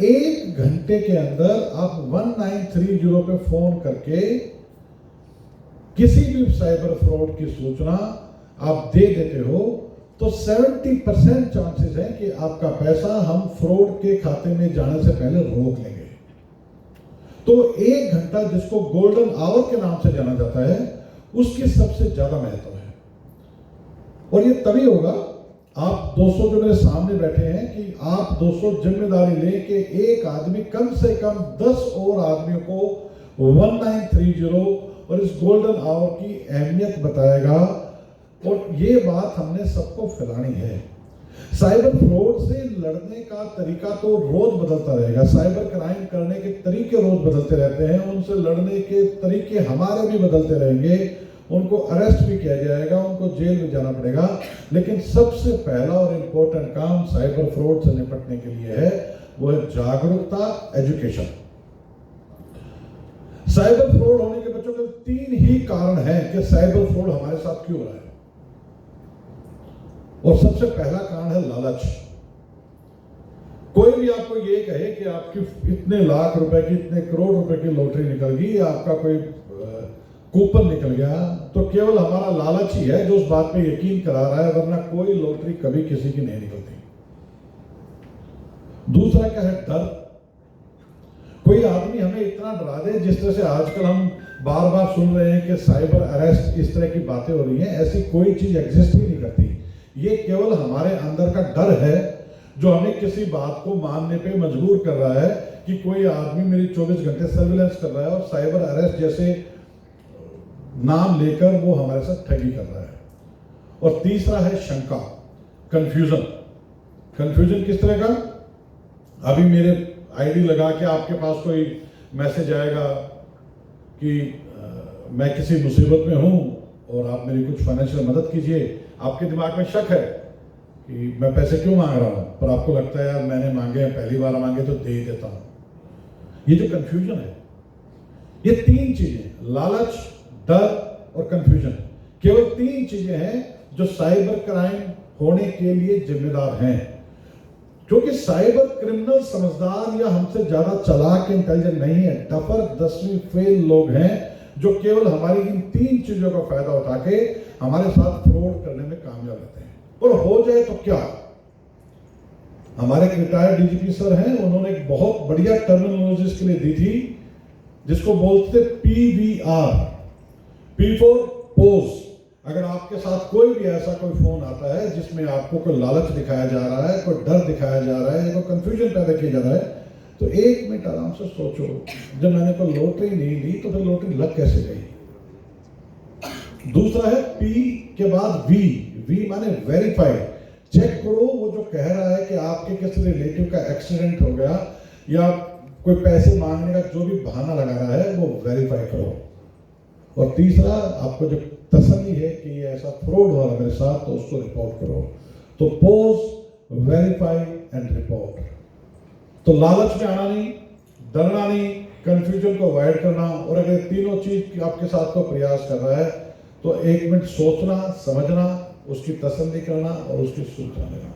1 घंटे के अंदर आप 1930 पे फोन करके किसी भी साइबर फ्रॉड की सूचना आप दे देते हो तो 70% चांसेस है कि आपका पैसा हम फ्रॉड के खाते में जाने से पहले रोक लेंगे। तो 1 घंटा जिसको गोल्डन आवर के नाम से जाना जाता है, उसकी सबसे ज्यादा महत्व है। और ये तभी होगा, आप 200 जो मेरे सामने बैठे हैं, कि आप 200 जिम्मेदारी लें कि एक आदमी कम से कम 10 और आदमियों को 1930 और इस गोल्डन आवर की अहमियत बताएगा। और ये बात हमने सबको फैलानी है। साइबर फ्रॉड से लड़ने का तरीका तो रोज बदलता रहेगा, साइबर क्राइम करने के तरीके रोज बदलते रहते हैं, उनसे लड़ने के तरीके हमारे भी बदलते रहेंगे, उनको अरेस्ट भी किया जाएगा, उनको जेल में जाना पड़ेगा। लेकिन सबसे पहला और इम्पोर्टेंट काम साइबर फ्रॉड से निपटने के लिए है, वो है जागरूकता, एजुकेशन। साइबर फ्रॉड होने के बच्चों के 3 ही कारण हैं कि साइबर फ्रॉड हमारे साथ क्यों हो रहा है। और सबसे पहला कारण है लालच। कोई भी आपको ये कहे कि आपकी इतने लाख रुपए की, इतने करोड़ रुपए की लॉटरी निकल गई, आपका कोई कूपन निकल गया, तो केवल हमारा लालच ही है जो उस बात पे यकीन करा रहा है, वरना कोई लॉटरी कभी किसी की नहीं निकलती। दूसरा क्या है? डर। कोई आदमी हमें इतना डरा दे, जिस तरह से आजकल हम बार बार सुन रहे हैं कि साइबर अरेस्ट, इस तरह की बातें हो रही हैं, ऐसी कोई चीज एग्जिस्ट ही नहीं करती। ये केवल हमारे अंदर का डर है जो हमें किसी बात को मानने पे मजबूर कर रहा है कि कोई आदमी मेरी 24 घंटे सर्विलेंस कर रहा है और साइबर अरेस्ट जैसे नाम लेकर वो हमारे साथ ठगी कर रहा है। और तीसरा है शंका, कंफ्यूजन। कंफ्यूजन किस तरह का? अभी मेरे आईडी लगा के आपके पास कोई मैसेज आएगा कि मैं किसी मुसीबत में हूं और आप मेरी कुछ फाइनेंशियल मदद कीजिए। आपके दिमाग में शक है कि मैं पैसे क्यों मांग रहा हूं, पर आपको लगता है यार मैंने मांगे हैं, पहली बार मांगे तो दे ही देता हूं। ये जो कंफ्यूजन है, ये 3 चीजें, लालच, डर और कंफ्यूजन, केवल 3 चीजें हैं जो साइबर क्राइम होने के लिए जिम्मेदार हैं। क्योंकि साइबर क्रिमिनल समझदार या हमसे ज्यादा चालाक, इंटेलिजेंट नहीं है, टफर 10वीं फेल लोग हैं जो केवल हमारी इन 3 चीजों का फायदा उठा के हमारे साथ फ्रॉड करने में कामयाब रहते हैं। और हो जाए तो क्या? हमारे रिटायर्ड डीजीपी सर हैं, उन्होंने एक बहुत बढ़िया टर्मिनोलॉजी इसके लिए दी थी, जिसको बोलते PVR, P फॉर पोज। अगर आपके साथ कोई भी ऐसा कोई फोन आता है जिसमें आपको कोई लालच दिखाया जा रहा है, कोई डर दिखाया जा रहा है, या कोई कंफ्यूजन पैदा किया जा रहा है, तो 1 मिनट आराम से सोचो, जब मैंने कोई लॉटरी नहीं ली तो फिर लॉटरी लग कैसे गई? दूसरा है P के बाद V माने वेरीफाई। चेक करो वो जो कह रहा है कि आपके किसी रिलेटिव का एक्सीडेंट हो गया या कोई पैसे मांगने का जो भी बहाना लगा रहा है, वो वेरीफाई करो। और तीसरा, आपको जो तसल्ली है कि ये ऐसा फ्रॉड हो रहा है मेरे साथ, तो उसको रिपोर्ट करो। तो पोज, वेरीफाई एंड रिपोर्ट। तो लालच में आना नहीं, डरना नहीं, कंफ्यूजन को अवॉइड करना, और अगर तीनों चीज आपके साथ को प्रयास कर रहा है तो 1 मिनट सोचना, समझना, उसकी तसल्ली करना और उसकी सूचना देना।